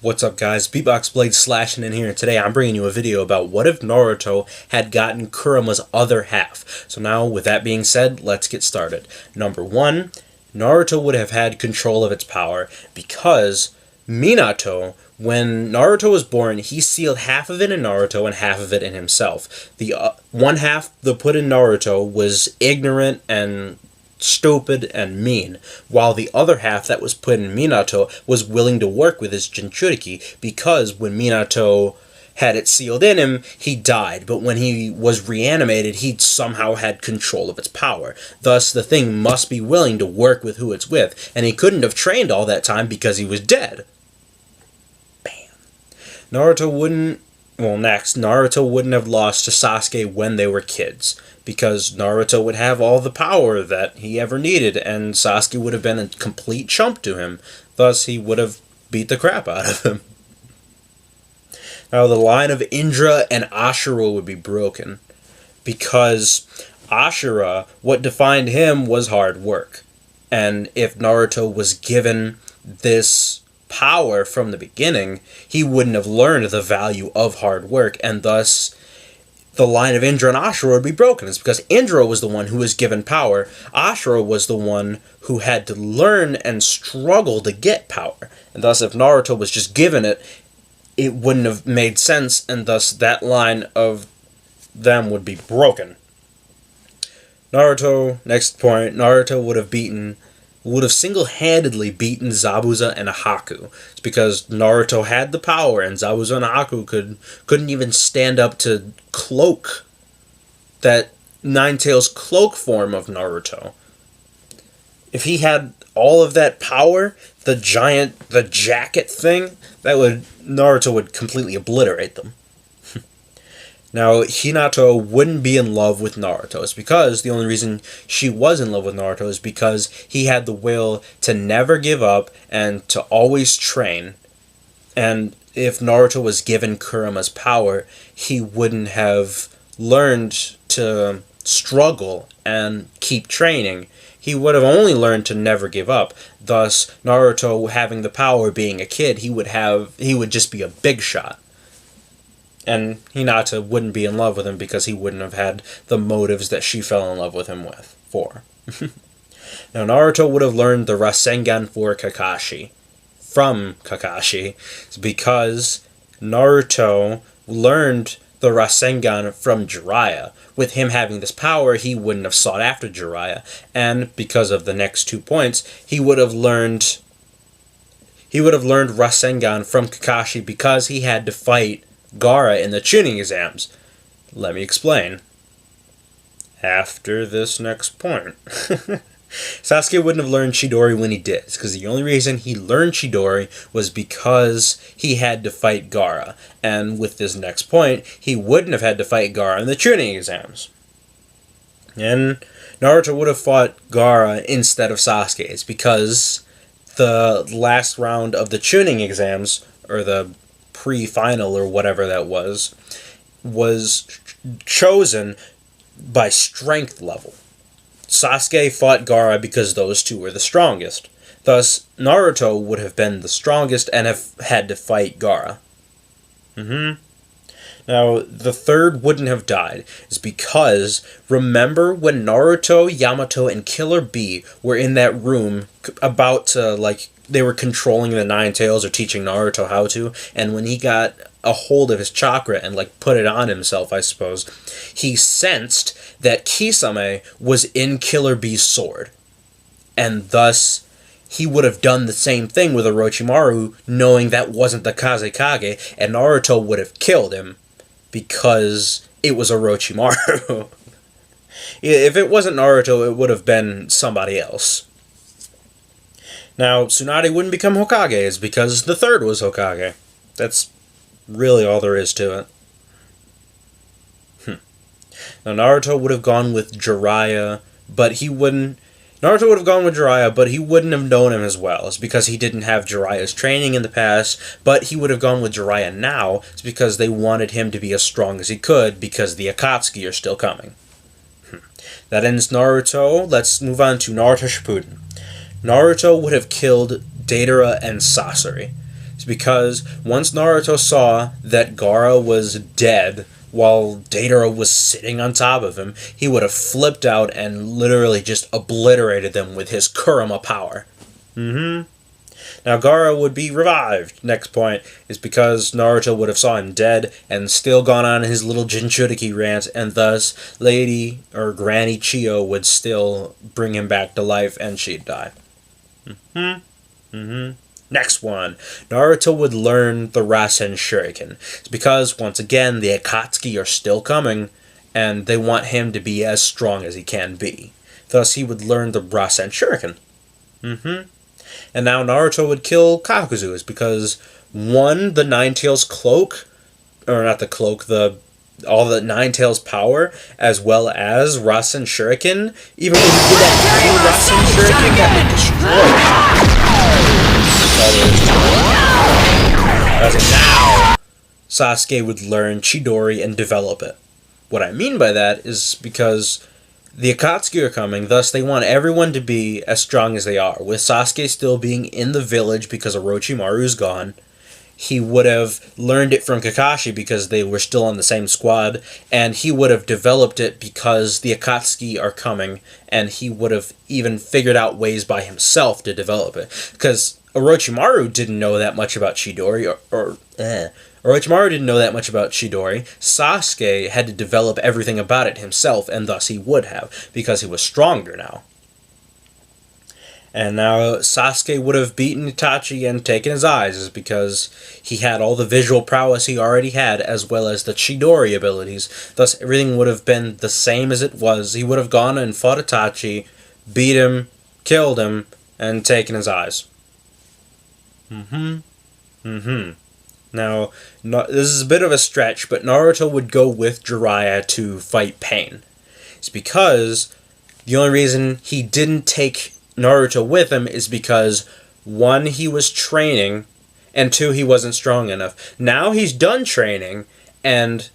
What's up guys, Beatbox Blade Slashing in here, and today I'm bringing you a video about what if Naruto had gotten Kurama's other half. So now, with that being said, let's get started. Number 1, Naruto would have had control of its power because Minato, when Naruto was born, he sealed half of it in Naruto and half of it in himself. The one half the put in Naruto was ignorant and stupid and mean, while the other half that was put in Minato was willing to work with his Jinchuriki, because when Minato had it sealed in him, he died, but when he was reanimated, he somehow had control of its power. Thus, the thing must be willing to work with who it's with, and he couldn't have trained all that time because he was dead. Bam. Naruto wouldn't have lost to Sasuke when they were kids, because Naruto would have all the power that he ever needed, and Sasuke would have been a complete chump to him. Thus, he would have beat the crap out of him. Now, the line of Indra and Ashura would be broken, because Ashura, what defined him was hard work. And if Naruto was given this power from the beginning, he wouldn't have learned the value of hard work, and thus the line of Indra and Ashura would be broken. It's because Indra was the one who was given power. Ashura was the one who had to learn and struggle to get power. And thus, if Naruto was just given it, it wouldn't have made sense, and thus that line of them would be broken. Next point, Naruto would have single-handedly beaten Zabuza and Haku. It's because Naruto had the power, and Zabuza and Haku couldn't even stand up to Cloak, that Nine-Tails cloak form of Naruto. If he had all of that power, the jacket thing, Naruto would completely obliterate them. Now, Minato wouldn't be in love with Naruto. It's because the only reason she was in love with Naruto is because he had the will to never give up and to always train. And if Naruto was given Kurama's power, he wouldn't have learned to struggle and keep training. He would have only learned to never give up. Thus, Naruto having the power, being a kid, he would just be a big shot. And Hinata wouldn't be in love with him because he wouldn't have had the motives that she fell in love with him for. Now, Naruto would have learned the Rasengan from Kakashi. It's because Naruto learned the Rasengan from Jiraiya. With him having this power, he wouldn't have sought after Jiraiya. And because of the next 2 points, he would have learned Rasengan from Kakashi because he had to fight Gaara in the Chunin exams. Let me explain. After this next point. Sasuke wouldn't have learned Chidori when he did, because the only reason he learned Chidori was because he had to fight Gaara. And with this next point, he wouldn't have had to fight Gaara in the Chunin exams. And Naruto would have fought Gaara instead of Sasuke. It's because the last round of the Chunin exams, or the pre-final or whatever that was chosen by strength level. Sasuke fought Gaara because those two were the strongest. Thus, Naruto would have been the strongest and have had to fight Gaara. Now, the third wouldn't have died. Is because, remember when Naruto, Yamato, and Killer Bee were in that room about to, they were controlling the Nine-Tails or teaching Naruto how to, and when he got a hold of his chakra and, put it on himself, I suppose, he sensed that Kisame was in Killer Bee's sword. And thus, he would have done the same thing with Orochimaru, knowing that wasn't the Kazekage, and Naruto would have killed him because it was Orochimaru. If it wasn't Naruto, it would have been somebody else. Now, Tsunade wouldn't become Hokage, is because the third was Hokage. That's really all there is to it. Now, Naruto would have gone with Jiraiya, but he wouldn't have known him as well. It's because he didn't have Jiraiya's training in the past, but he would have gone with Jiraiya now. It's because they wanted him to be as strong as he could, because the Akatsuki are still coming. That ends Naruto. Let's move on to Naruto Shippuden. Naruto would have killed Deidara and Sasori. It's because once Naruto saw that Gaara was dead while Deidara was sitting on top of him, he would have flipped out and literally just obliterated them with his Kurama power. Now Gaara would be revived. Next point is because Naruto would have saw him dead and still gone on his little Jinchuriki rant, and thus Lady or Granny Chiyo would still bring him back to life and she'd die. Next one, Naruto would learn the Rasen Shuriken. It's because, once again, the Akatsuki are still coming, and they want him to be as strong as he can be. Thus, he would learn the Rasen Shuriken. And now Naruto would kill Kakuzu, is because, one, the Nine-Tails cloak, or not the cloak, all the Nine-Tails power, as well as Rasen Shuriken, even when you did that Rasen Shuriken, that would destroy now Sasuke would learn Chidori and develop it. What I mean by that is because the Akatsuki are coming, thus they want everyone to be as strong as they are. With Sasuke still being in the village because Orochimaru's gone, he would have learned it from Kakashi because they were still on the same squad, and he would have developed it because the Akatsuki are coming, and he would have even figured out ways by himself to develop it. Because Orochimaru didn't know that much about Chidori, Orochimaru didn't know that much about Chidori. Sasuke had to develop everything about it himself, and thus he would have, because he was stronger now. And now Sasuke would have beaten Itachi and taken his eyes, is because he had all the visual prowess he already had, as well as the Chidori abilities. Thus everything would have been the same as it was. He would have gone and fought Itachi, beat him, killed him, and taken his eyes. Now, this is a bit of a stretch, but Naruto would go with Jiraiya to fight Pain. It's because the only reason he didn't take Naruto with him is because, one, he was training, and two, he wasn't strong enough. Now he's done training, and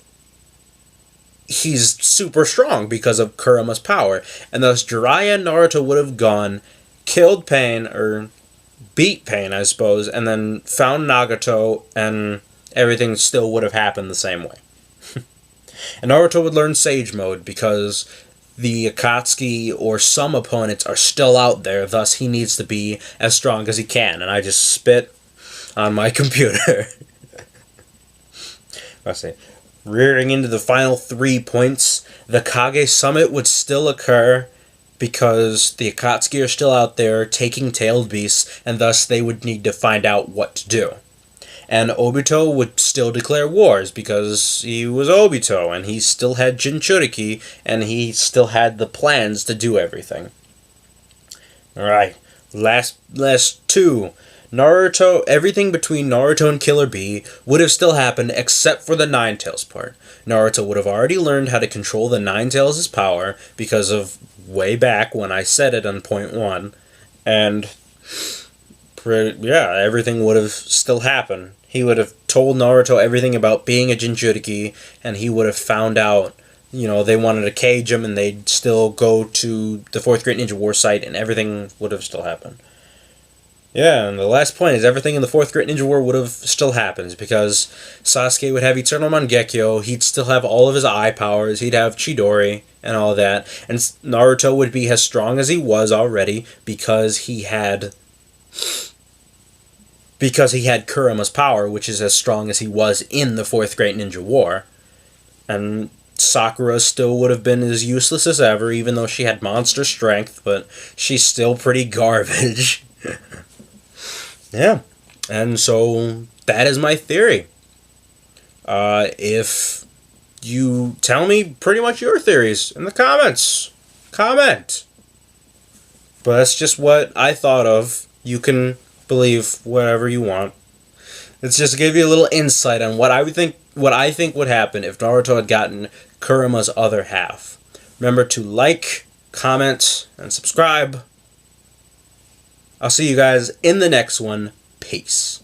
he's super strong because of Kurama's power. And thus Jiraiya and Naruto would have gone, killed Pain, or beat Pain, I suppose, and then found Nagato, and everything still would have happened the same way. And Naruto would learn Sage Mode because the Akatsuki or some opponents are still out there, thus he needs to be as strong as he can. And I just spit on my computer. Let's see. Rearing into the final 3 points, the Kage Summit would still occur because the Akatsuki are still out there taking tailed beasts, and thus they would need to find out what to do. And Obito would still declare wars because he was Obito, and he still had Jinchuriki, and he still had the plans to do everything. Alright, last two. Naruto, everything between Naruto and Killer Bee would have still happened except for the Nine-Tails part. Naruto would have already learned how to control the Nine-Tails' power because of way back when I said it on point 1, and yeah, everything would have still happened. He would have told Naruto everything about being a Jinchuriki, and he would have found out, they wanted to cage him, and they'd still go to the 4th Great Ninja War site, and everything would have still happened. Yeah, and the last point is everything in the 4th Great Ninja War would have still happened, because Sasuke would have Eternal Mangekyo, he'd still have all of his eye powers, he'd have Chidori, and all that, and Naruto would be as strong as he was already, because he had Kurama's power, which is as strong as he was in the 4th Great Ninja War. And Sakura still would have been as useless as ever, even though she had monster strength, but she's still pretty garbage. Yeah, and so that is my theory. If you tell me pretty much your theories in the comments, comment. But that's just what I thought of. You can believe whatever you want. It's just to give you a little insight on what I think would happen if Naruto had gotten Kurama's other half. Remember to like, comment, and subscribe. I'll see you guys in the next one. Peace.